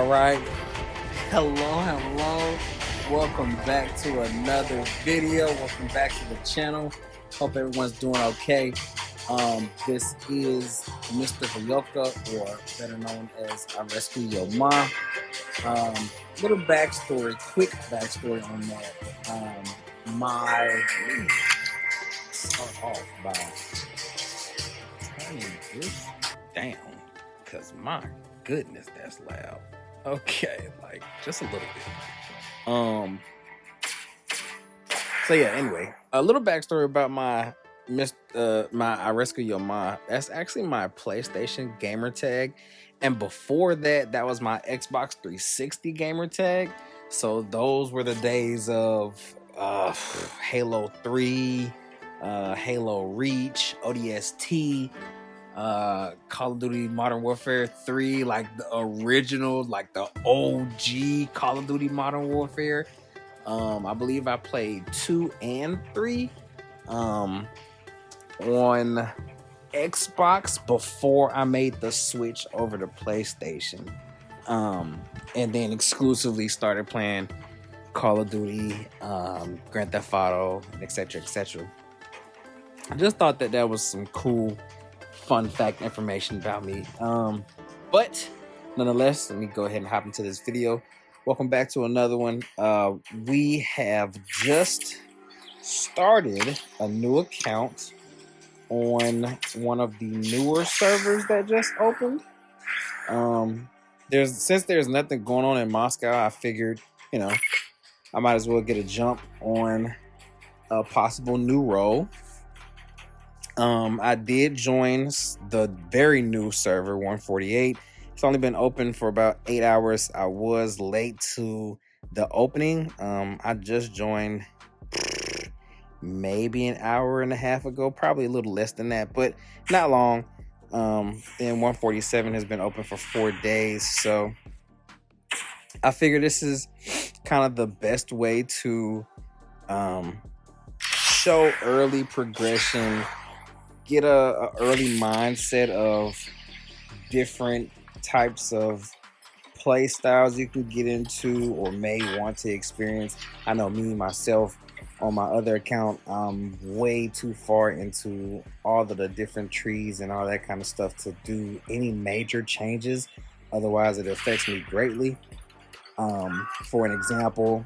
All right. Hello. Welcome back to another video. Welcome back to the channel. Hope everyone's doing okay. This is Mr.Heyoka, or better known as I Rescue Your Mom. Little backstory, quick backstory on that. Start off by turning this down, because my goodness, that's loud. Okay, like just a little bit. So yeah, anyway, a little backstory about my I Rescue Your Ma. That's actually my PlayStation gamer tag. And before that, that was my Xbox 360 gamer tag. So those were the days of Halo 3, Halo Reach, ODST, Call of Duty Modern Warfare 3, like the original, like the OG Call of Duty Modern Warfare. I believe I played 2 and 3 on Xbox before I made the switch over to PlayStation, and then exclusively started playing Call of Duty, Grand Theft Auto, etc. I just thought that was some cool fun fact information about me, but nonetheless, let me go ahead and hop into this video. Welcome back to another one. We have just started a new account on one of the newer servers that just opened. Since there's nothing going on in Moscow, I figured, I might as well get a jump on a possible new role. I did join the very new server 148. It's only been open for about 8 hours. I was late to the opening. I just joined maybe an hour and a half ago, probably a little less than that, but not long. And 147 has been open for 4 days. So I figure this is kind of the best way to show early progression, get a early mindset of different types of play styles you can get into or may want to experience. I know me myself, on my other account, I'm way too far into all of the different trees and all that kind of stuff to do any major changes. Otherwise, it affects me greatly. For an example,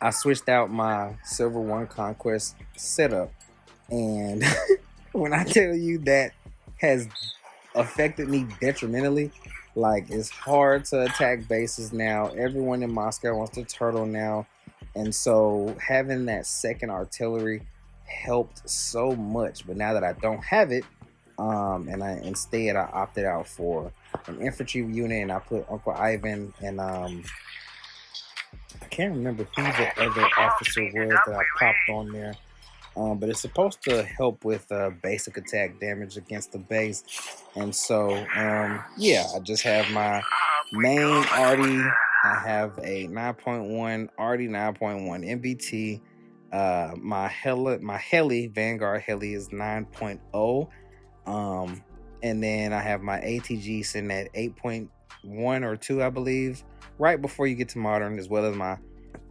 I switched out my Silver 1 Conquest setup, and when I tell you that has affected me detrimentally, like, it's hard to attack bases now. Everyone in Moscow wants to turtle now, and so having that second artillery helped so much. But now that I don't have it, instead I opted out for an infantry unit, and I put Uncle Ivan, and I can't remember who the other officer was that I popped on there. But it's supposed to help with basic attack damage against the base. And so, yeah, I just have my main Arty. I have a 9.1 Arty, 9.1 MBT. My heli, Vanguard heli, is 9.0. And then I have my ATG sitting at 8.1 or 2, I believe, right before you get to modern, as well as my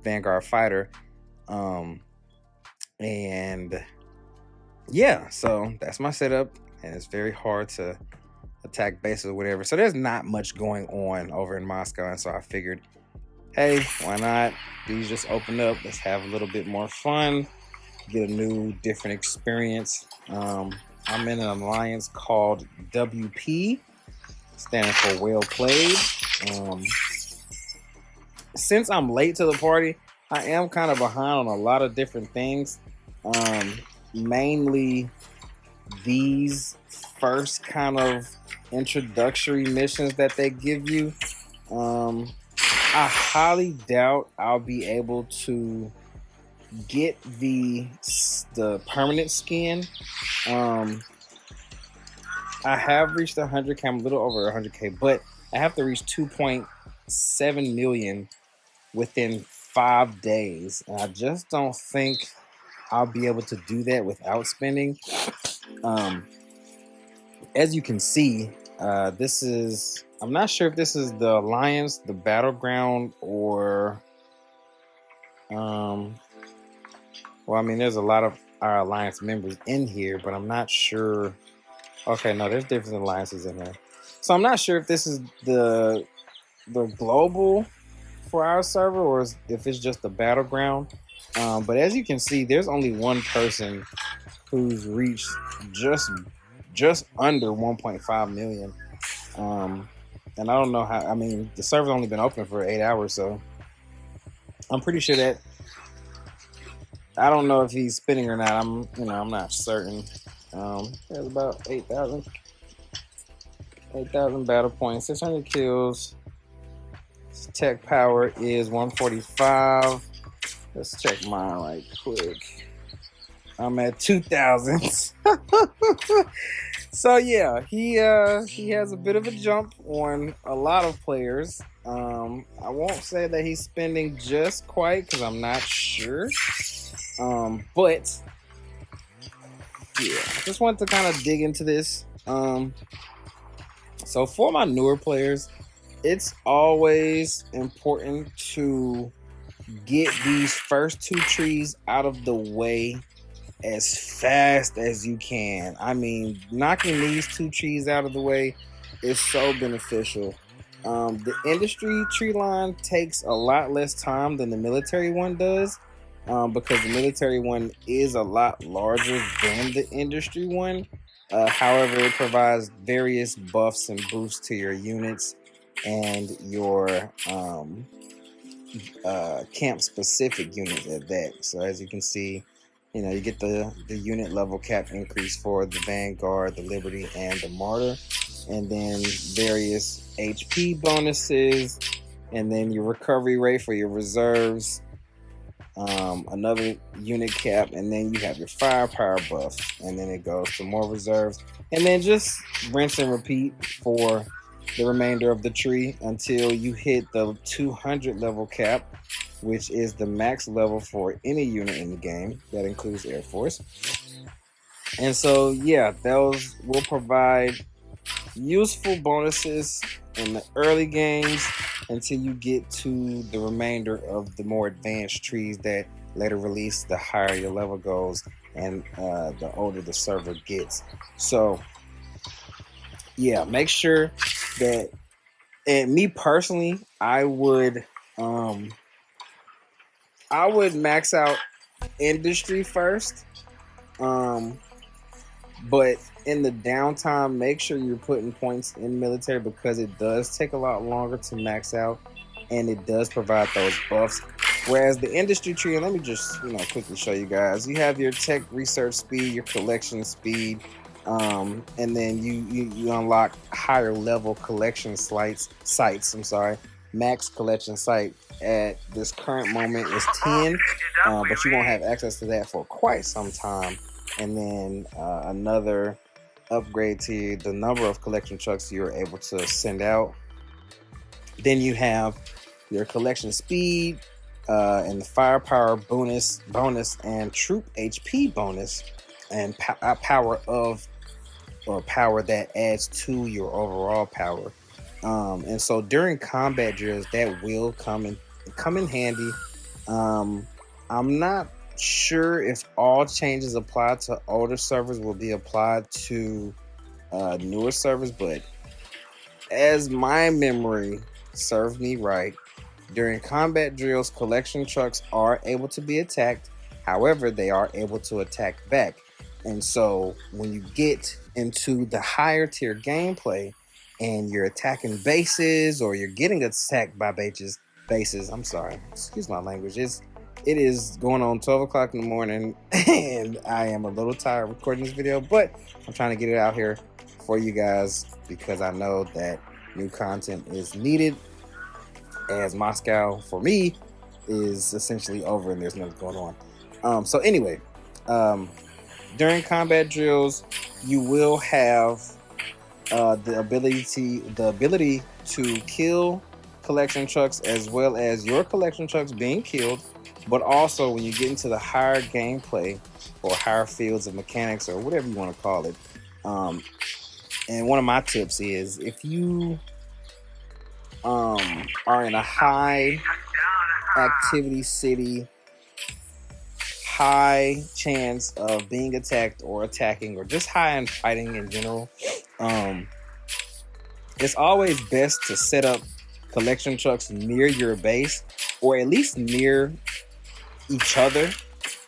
Vanguard fighter. And yeah, so that's my setup, and it's very hard to attack bases or whatever. So there's not much going on over in Moscow, and so I figured, hey, why not? These just opened up. Let's have a little bit more fun, get a new, different experience. I'm in an alliance called WP, standing for Well Played. Since I'm late to the party, I am kind of behind on a lot of different things. Mainly these first kind of introductory missions that they give you. I highly doubt I'll be able to get the permanent skin. I have reached 100k. I'm a little over 100k, but I have to reach 2.7 million within 5 days, and I just don't think I'll be able to do that without spending. As you can see, this is I'm not sure if this is the Alliance, the Battleground, or well, I mean, there's a lot of our Alliance members in here, but I'm not sure. Okay, no, there's different alliances in here. So I'm not sure if this is the global for our server or if it's just the Battleground. But as you can see, there's only one person who's reached just under 1.5 million. And I don't know how. I mean, the server's only been open for 8 hours, so I'm pretty sure that. I don't know if he's spinning or not. I'm not certain. There's about 8,000 battle points, 600 kills. His tech power is 145. Let's check mine right quick. I'm at 2,000. So yeah, he has a bit of a jump on a lot of players. I won't say that he's spending just quite because I'm not sure. But yeah, just wanted to kind of dig into this. So for my newer players, it's always important to get these first 2 trees out of the way as fast as you can. I mean, knocking these 2 trees out of the way is so beneficial. The industry tree line takes a lot less time than the military one does, because the military one is a lot larger than the industry one. However, it provides various buffs and boosts to your units and your camp specific units at that. So as you can see, you get the unit level cap increase for the Vanguard, the Liberty, and the Martyr, and then various HP bonuses, and then your recovery rate for your reserves, another unit cap, and then you have your firepower buff, and then it goes to more reserves, and then just rinse and repeat for the remainder of the tree until you hit the 200 level cap, which is the max level for any unit in the game. That includes Air Force. And so yeah, those will provide useful bonuses in the early games until you get to the remainder of the more advanced trees that later release the higher your level goes and the older the server gets. So yeah, make sure that, and me personally, I would max out industry first, but in the downtime, make sure you're putting points in military because it does take a lot longer to max out, and it does provide those buffs. Whereas the industry tree, and let me just quickly show you guys. You have your tech research speed, your collection speed, and then you unlock higher level collection sites. Max collection site at this current moment is 10, but you won't have access to that for quite some time. And then another upgrade to the number of collection trucks you're able to send out. Then you have your collection speed and the firepower bonus and troop HP bonus and power that adds to your overall power. And so during combat drills, that will come in handy. I'm not sure if all changes applied to older servers will be applied to newer servers, but as my memory serves me right, during combat drills, collection trucks are able to be attacked. However, they are able to attack back. And so when you get into the higher tier gameplay and you're attacking bases or you're getting attacked by bases, I'm sorry, excuse my language, it is going on 12 o'clock in the morning and I am a little tired recording this video, but I'm trying to get it out here for you guys because I know that new content is needed, as Moscow for me is essentially over and there's nothing going on. So anyway, during combat drills, you will have the ability to kill collection trucks as well as your collection trucks being killed. But also when you get into the higher gameplay or higher fields of mechanics or whatever you want to call it, and one of my tips is if you are in a high activity city, high chance of being attacked or attacking, or just high in fighting in general, it's always best to set up collection trucks near your base, or at least near each other.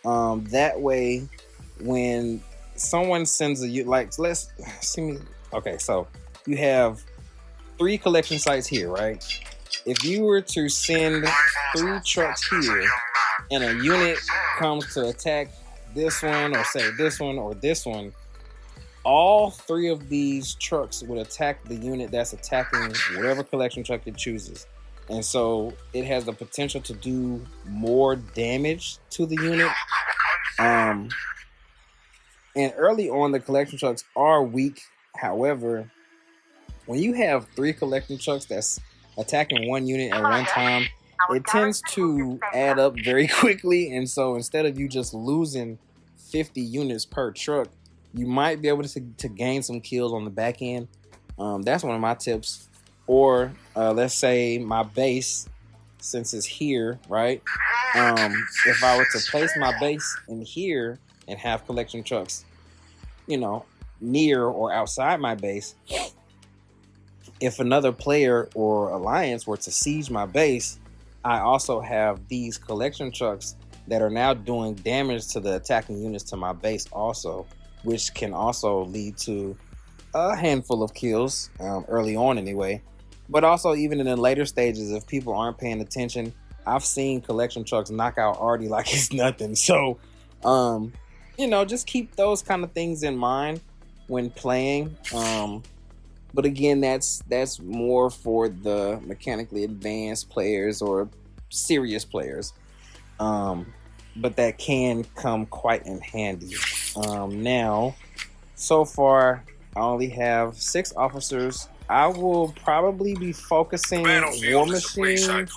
That way, when someone sends a like, let's see me. Okay, so you have 3 collection sites here, right? If you were to send 3 trucks here, and a unit comes to attack this one, or say this one, or this one, all 3 of these trucks would attack the unit that's attacking whatever collection truck it chooses. And so it has the potential to do more damage to the unit. And early on, the collection trucks are weak. However, when you have 3 collection trucks that's attacking one unit at one time, it tends to add up very quickly. And so instead of you just losing 50 units per truck, you might be able to gain some kills on the back end. That's one of my tips. Or let's say my base, since it's here, right? If I were to place my base in here and have collection trucks, you know, near or outside my base, if another player or alliance were to siege my base, I also have these collection trucks that are now doing damage to the attacking units to my base also, which can also lead to a handful of kills early on anyway. But also even in the later stages, if people aren't paying attention, I've seen collection trucks knock out Arty like it's nothing. So, you know, just keep those kind of things in mind when playing. But again, that's more for the mechanically advanced players or serious players. But that can come quite in handy. Now, so far, I only have 6 officers. I will probably be focusing War Machine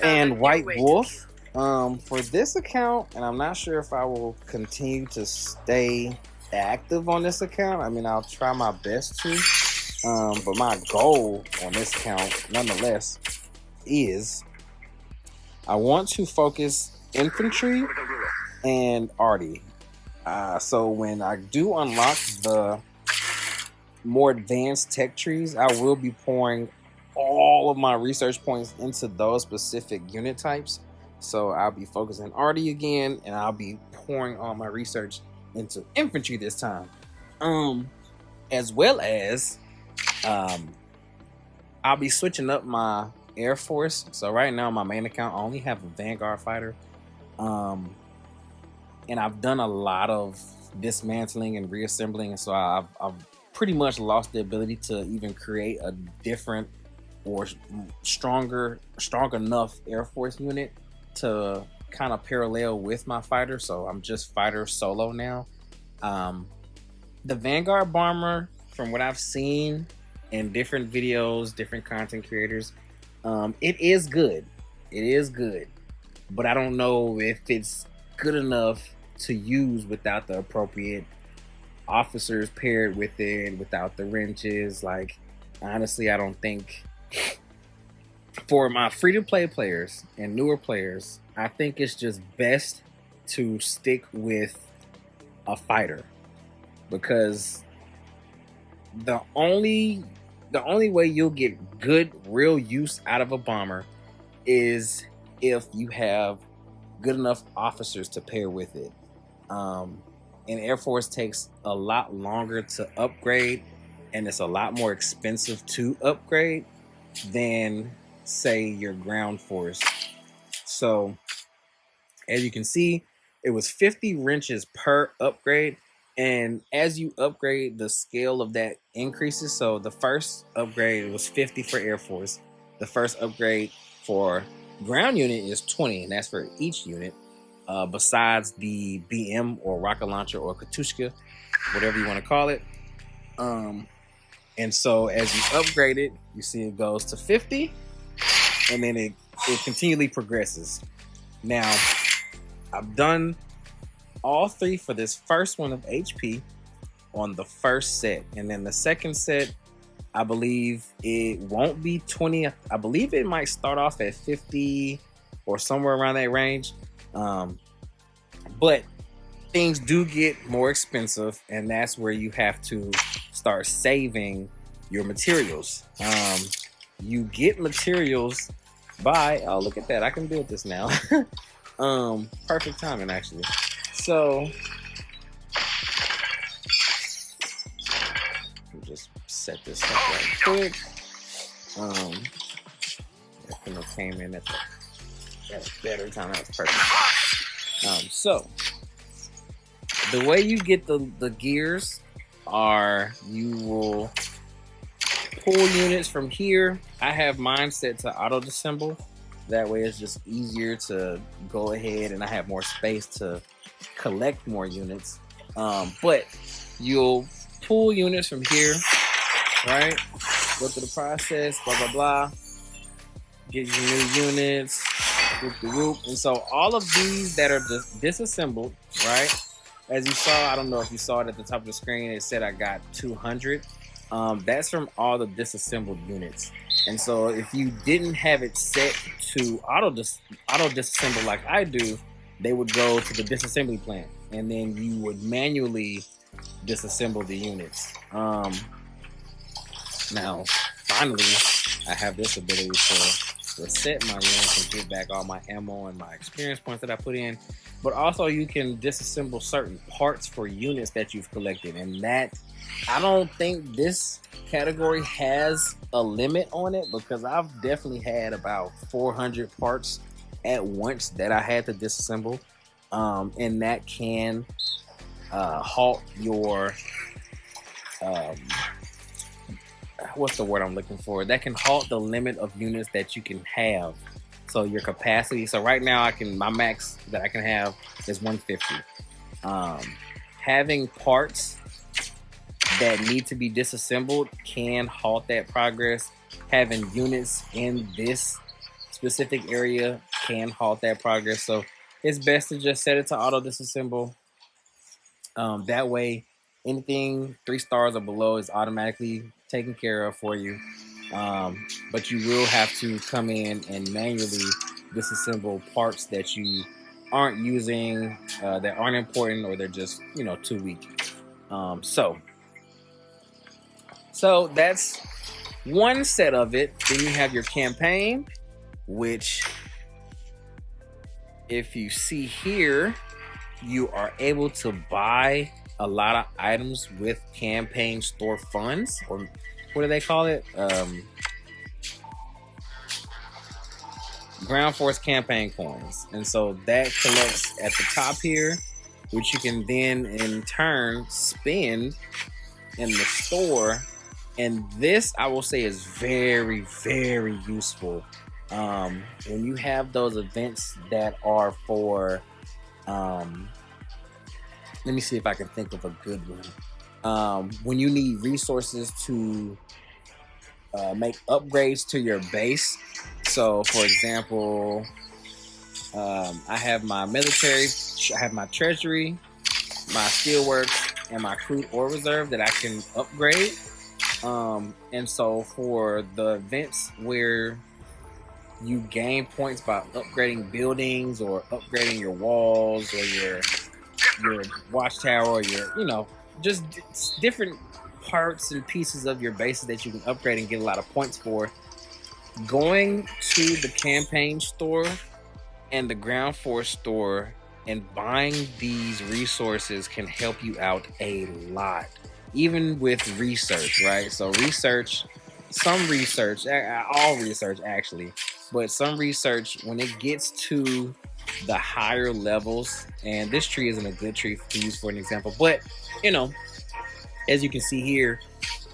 and White Wolf for this account, and I'm not sure if I will continue to stay active on this account. I mean, I'll try my best to, but my goal on this account, nonetheless, is I want to focus Infantry and Arty. So when I do unlock the more advanced tech trees, I will be pouring all of my research points into those specific unit types. So I'll be focusing Arty again, and I'll be pouring all my research into Infantry this time. As well as I'll be switching up my Air Force. So right now, my main account, I only have a Vanguard fighter. And I've done a lot of dismantling and reassembling, and so I've pretty much lost the ability to even create a different or strong enough Air Force unit to kind of parallel with my fighter. So I'm just fighter solo now. The Vanguard bomber, from what I've seen in different videos, different content creators, it is good. It is good, but I don't know if it's good enough to use without the appropriate officers paired with it, without the wrenches. Like, honestly, I don't think, for my free-to-play players and newer players, I think it's just best to stick with a fighter, because the only way you'll get good real use out of a bomber is if you have good enough officers to pair with it. And Air Force takes a lot longer to upgrade, and it's a lot more expensive to upgrade than, say, your ground force. So as you can see, it was 50 wrenches per upgrade, and as you upgrade, the scale of that increases. So the first upgrade was 50 for Air Force. The first upgrade for ground unit is 20, and that's for each unit, besides the BM or rocket launcher or Katushka, whatever you want to call it. And so as you upgrade it, you see it goes to 50, and then it continually progresses. Now, I've done all 3 for this first one of HP on the first set, and then the second set I believe it won't be 20. I believe it might start off at 50 or somewhere around that range. But things do get more expensive, and that's where you have to start saving your materials. You get materials by, oh, look at that, I can build this now. Perfect timing, actually. So just set this up right quick. That came in at a better time. That was perfect. So the way you get the gears are, you will pull units from here. I have mine set to auto disassemble. That way it's just easier to go ahead, and I have more space to collect more units. But you'll pull units from here, right? Go through the process, blah, blah, blah. Get your new units, whoop the whoop. And so all of these that are just disassembled, right? As you saw, I don't know if you saw it at the top of the screen, it said I got 200. That's from all the disassembled units. And so if you didn't have it set to auto disassemble like I do, they would go to the disassembly plant, and then you would manually disassemble the units. Now, finally, I have this ability to reset my units and get back all my ammo and my experience points that I put in. But also, you can disassemble certain parts for units that you've collected, and that, I don't think this category has a limit on it, because I've definitely had about 400 parts at once that I had to disassemble, and that can halt your what's the word I'm looking for? That can halt the limit of units that you can have. So your capacity. So right now, my max that I can have is 150. Having parts that need to be disassembled can halt that progress. Having units in this specific area can halt that progress. So it's best to just set it to auto disassemble. That way, anything 3 stars or below is automatically taken care of for you. But you will have to come in and manually disassemble parts that you aren't using, that aren't important, or they're just, too weak. So that's one set of it. Then you have your campaign, which, if you see here, you are able to buy a lot of items with campaign store funds, or what do they call it? Ground Force campaign coins. And so that collects at the top here, which you can then in turn spend in the store. And this, I will say, is very, very useful when you have those events that are for let me see if I can think of a good one. When you need resources to make upgrades to your base. So, for example, I have my military, I have my treasury, my steelworks, and my crude ore reserve that I can upgrade. And so for the events where you gain points by upgrading buildings, or upgrading your walls, or your watchtower, or your, just different parts and pieces of your bases that you can upgrade and get a lot of points for, going to the campaign store and the ground force store and buying these resources can help you out a lot, even with research, right? So all research actually, but some research, when it gets to the higher levels, and this tree isn't a good tree to use for an example, but as you can see here,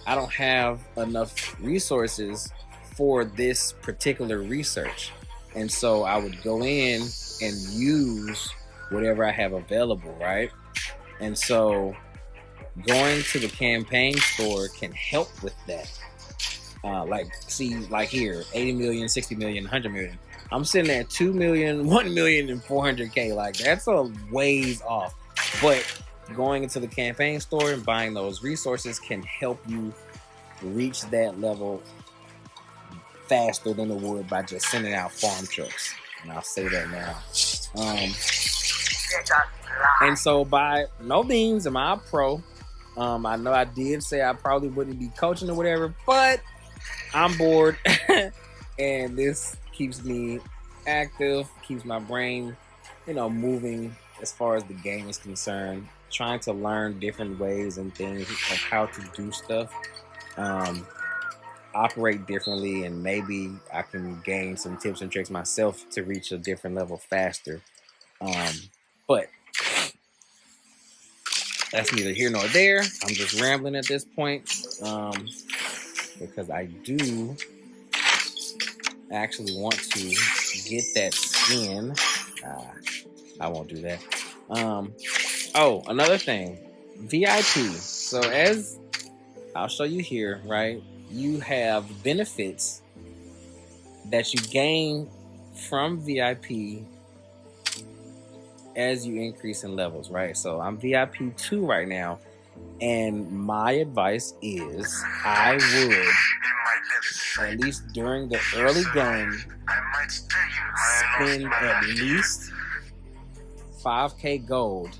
I don't have enough resources for this particular research, and so I would go in and use whatever I have available, right? And so going to the campaign store can help with that. Like here, 80 million, 60 million, 100 million. I'm sitting at 2 million, 1 million, and 400K. Like, that's a ways off. But going into the campaign store and buying those resources can help you reach that level faster than it would by just sending out farm trucks. And I'll say that now. And so by no means am I a pro. I know I did say I probably wouldn't be coaching or whatever, but I'm bored. And this keeps me active, keeps my brain, moving as far as the game is concerned, trying to learn different ways and things of how to do stuff, operate differently, and maybe I can gain some tips and tricks myself to reach a different level faster. But that's neither here nor there. I'm just rambling at this point, because I do actually want to get that skin. I won't do that. Oh, another thing, VIP. So as I'll show you here, right? You have benefits that you gain from VIP as you increase in levels, right? So I'm VIP 2 right now, and my advice is I would, at least during the early game, spend at least 5K gold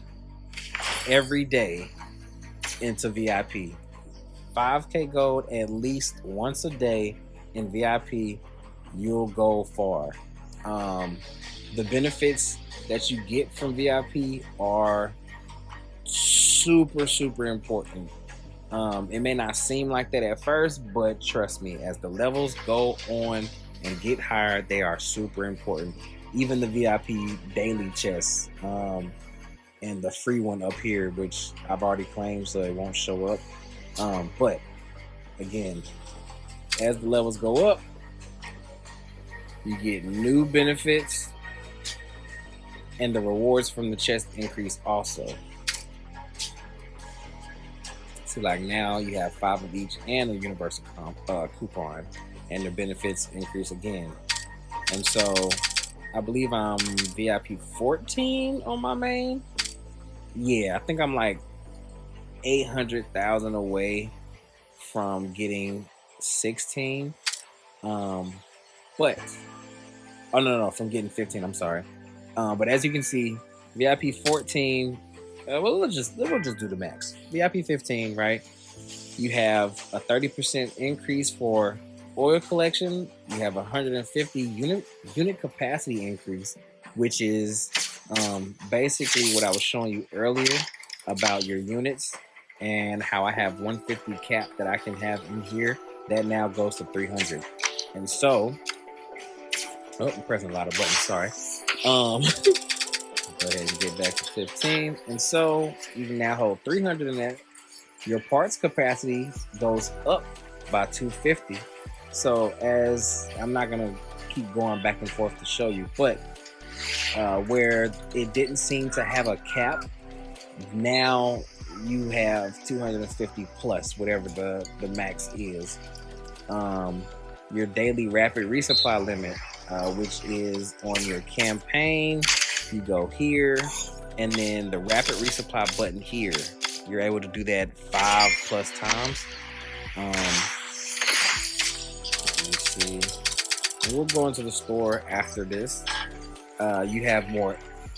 every day into VIP. 5K gold at least once a day in VIP, you'll go far. The benefits that you get from VIP are super important. It may not seem like that at first, but trust me, as the levels go on and get higher, they are super important. Even the VIP daily chests, and the free one up here, which I've already claimed, so it won't show up. But again, as the levels go up, you get new benefits, and the rewards from the chest increase also. So like now you have 5 of each and a universal coupon, and the benefits increase again. And so I believe I'm VIP 14 on my main. Yeah, I think I'm like 800,000 away from getting 16. But from getting 15. I'm sorry. But as you can see, VIP 14. We'll just do the max. VIP 15, right? You have a 30% increase for oil collection. You have 150 unit capacity increase, which is basically what I was showing you earlier about your units and how I have 150 cap that I can have in here. That now goes to 300. And so, I'm pressing a lot of buttons. Sorry. Go ahead and get back to 15. And so you can now hold 300 in that. Your parts capacity goes up by 250. So as I'm not going to keep going back and forth to show you, but where it didn't seem to have a cap, now you have 250 plus whatever the max is. Your daily rapid resupply limit, which is on your campaign, you go here, and then the rapid resupply button here, you're able to do that 5+ times. Let me see. We'll go into the store after this. You have more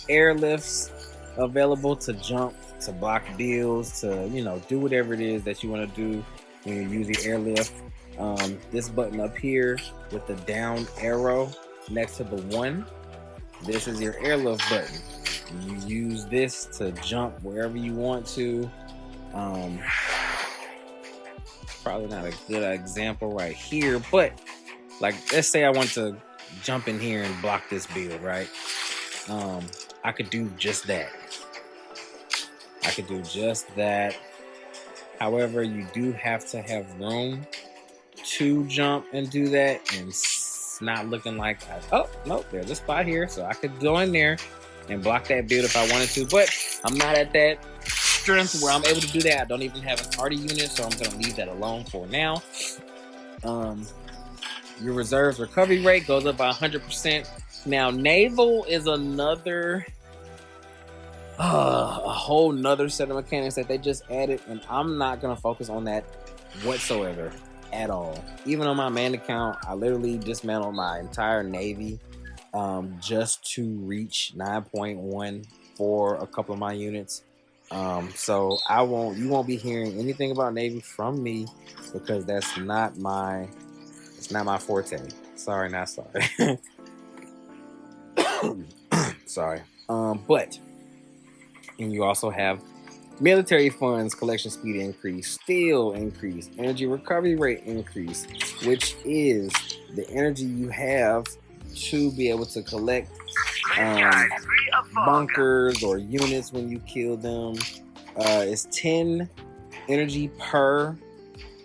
airlifts available to jump, to block deals, to do whatever it is that you want to do when you're using airlift. This button up here with the down arrow next to the 1, this is your airlift button. You use this to jump wherever you want to. Probably not a good example right here, but like let's say I want to jump in here and block this build, right? I could do just that. However, you do have to have room to jump and do that, and it's not looking like there's a spot here, so I could go in there and block that build if I wanted to, but I'm not at that strength where I'm able to do that. I don't even have an Arty unit, so I'm going to leave that alone for now. Your reserves recovery rate goes up by 100%. Now, naval is another a whole nother set of mechanics that they just added, and I'm not going to focus on that whatsoever. at all. Even on my main account, I literally dismantled my entire navy just to reach 9.1 for a couple of my units. So you won't be hearing anything about navy from me because it's not my forte. Sorry, not sorry. Sorry. But and you also have military funds collection speed increase, steel increase, energy recovery rate increase, which is the energy you have to be able to collect bunkers or units when you kill them. It's 10 energy per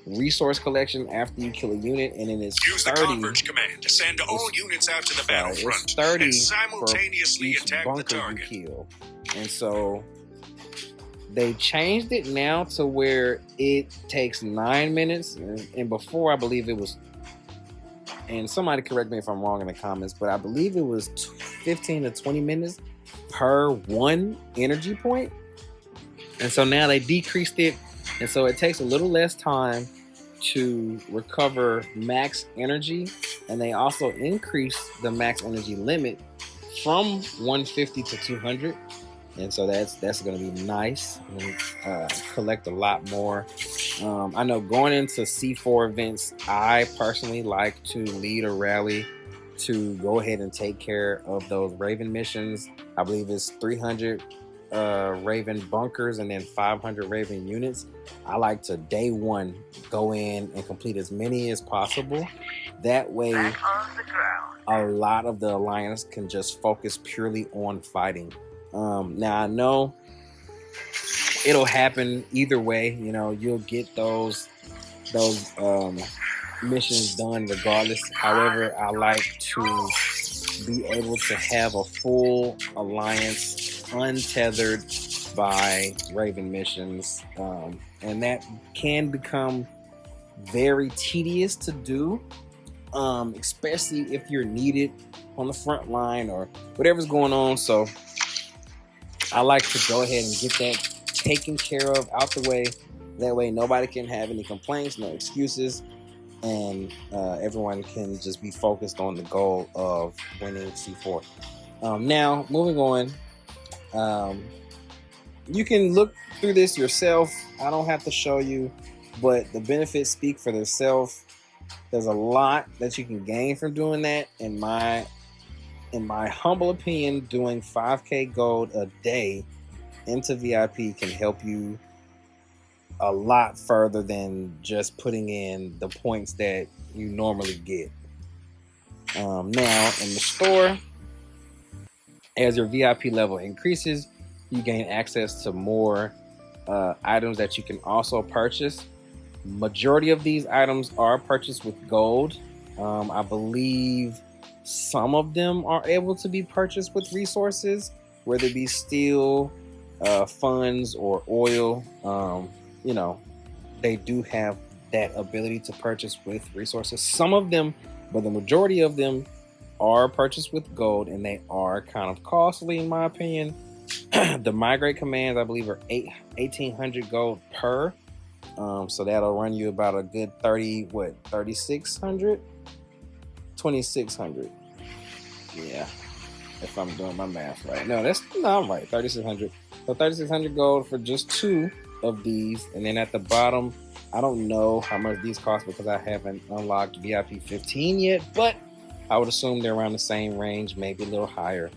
resource collection after you kill a unit, and then it's 30. Use the converge command to send all units out to the battlefront It's 30 and simultaneously for each attack bunker the target. you kill. And so they changed it now to where it takes 9 minutes, and before I believe it was, and somebody correct me if I'm wrong in the comments, but I believe it was 15 to 20 minutes per one energy point. And so now they decreased it, and so it takes a little less time to recover max energy, and they also increased the max energy limit from 150 to 200. And so that's going to be nice. And collect a lot more. I know going into C4 events, I personally like to lead a rally to go ahead and take care of those Raven missions. I believe it's 300 Raven bunkers and then 500 Raven units. I like to day one go in and complete as many as possible. That way, a lot of the Alliance can just focus purely on fighting. Now I know it'll happen either way. You know, you'll get those missions done regardless. However, I like to be able to have a full Alliance untethered by Raven missions, and that can become very tedious to do, especially if you're needed on the front line or whatever's going on. So I like to go ahead and get that taken care of, out the way. That way nobody can have any complaints, no excuses, and everyone can just be focused on the goal of winning C4. Now, moving on, you can look through this yourself. I don't have to show you, but the benefits speak for themselves. There's a lot that you can gain from doing that. In my humble opinion, doing 5K gold a day into VIP can help you a lot further than just putting in the points that you normally get. Now, in the store, as your VIP level increases, you gain access to more items that you can also purchase. Majority of these items are purchased with gold. I believe some of them are able to be purchased with resources, whether it be steel, funds, or oil. You know, they do have that ability to purchase with resources. Some of them, but the majority of them are purchased with gold, and they are kind of costly in my opinion. The migrate commands, I believe, are 1,800 gold per. So that'll run you about a good 3,600? 2,600. Yeah, if I'm doing my math right. No, I'm right. 3,600. So 3,600 gold for just 2 of these. And then at the bottom, I don't know how much these cost because I haven't unlocked VIP 15 yet, but I would assume they're around the same range, maybe a little higher.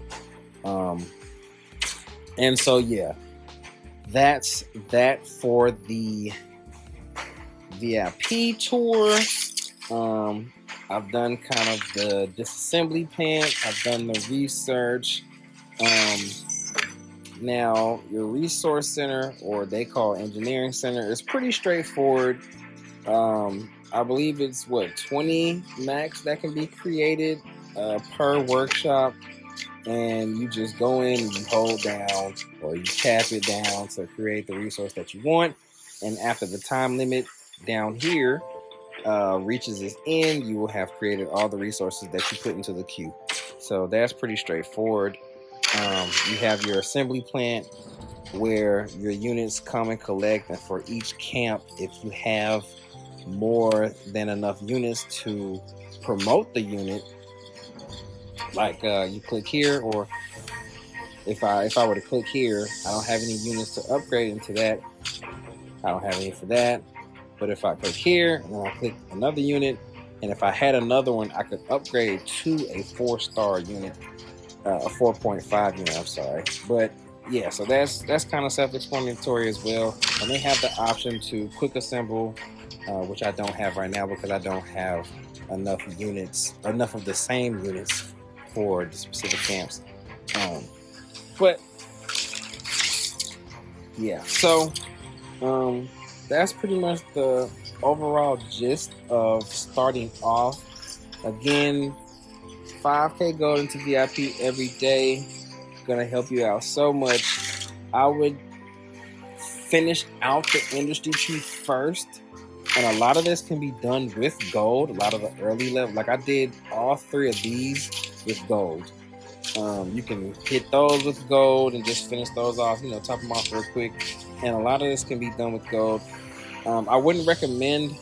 And so yeah, that's that for the VIP tour. I've done kind of the disassembly plant. I've done the research. Now your resource center, or they call engineering center, is pretty straightforward. I believe it's 20 max that can be created per workshop, and you just go in and you hold down or you tap it down to create the resource that you want. And after the time limit down here reaches its end, you will have created all the resources that you put into the queue. So that's pretty straightforward. You have your assembly plant where your units come and collect, and for each camp, if you have more than enough units to promote the unit, like you click here, or if I were to click here, I don't have any units to upgrade into that. I don't have any for that. But if I click here and then I click another unit, and if I had another one, I could upgrade to a 4-star unit, a 4.5 unit, I'm sorry. But yeah, so that's kind of self-explanatory as well. And they have the option to quick assemble, which I don't have right now because I don't have enough units, enough of the same units for the specific camps. But yeah, so that's pretty much the overall gist of starting off. Again, 5K gold into VIP every day, gonna help you out so much. I would finish out the industry tree first, and a lot of this can be done with gold. A lot of the early level, like I did all 3 of these with gold. You can hit those with gold and just finish those off, top them off real quick. And a lot of this can be done with gold. I wouldn't recommend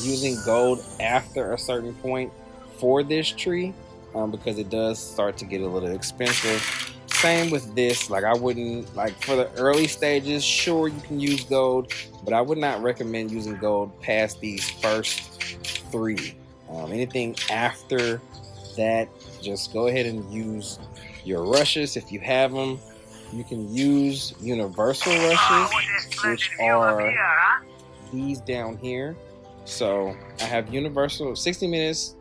using gold after a certain point for this tree, because it does start to get a little expensive. Same with this, like I wouldn't, like for the early stages, sure you can use gold, but I would not recommend using gold past these first 3. Anything after that, just go ahead and use your rushes if you have them. You can use universal rushes, which are these down here. So I have universal 60 minutes,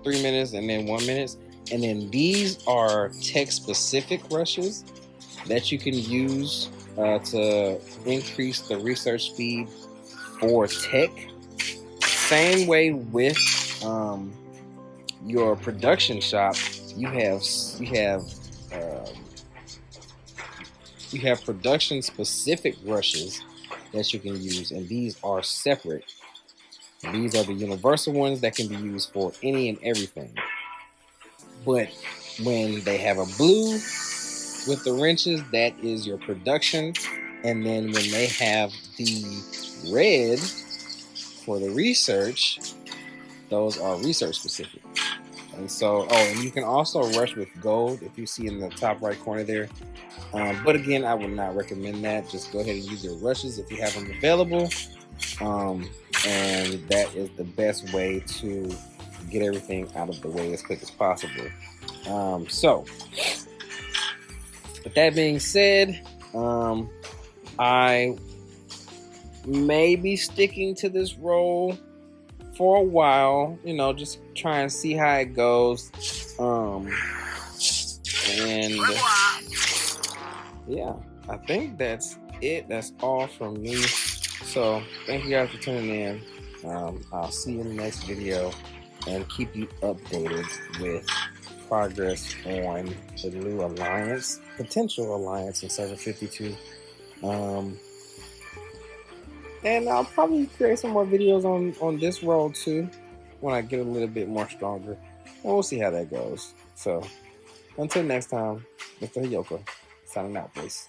3 minutes, and then 1 minute. And then these are tech-specific rushes that you can use to increase the research speed for tech. Same way with your production shop. You have production specific rushes that you can use, and these are separate. These are the universal ones that can be used for any and everything. But when they have a blue with the wrenches, that is your production. And then when they have the red for the research, those are research specific. And so, and you can also rush with gold if you see in the top right corner there. But again, I would not recommend that. Just go ahead and use your rushes if you have them available. And that is the best way to get everything out of the way as quick as possible. So, with that being said, I may be sticking to this role for a while, just try and see how it goes. And yeah, I think that's it. That's all from me. So thank you guys for tuning in. I'll see you in the next video and keep you updated with progress on the new alliance, potential alliance in Server 52. And I'll probably create some more videos on this role too when I get a little bit more stronger. And we'll see how that goes. So until next time, Mr. Heyoka signing out, please.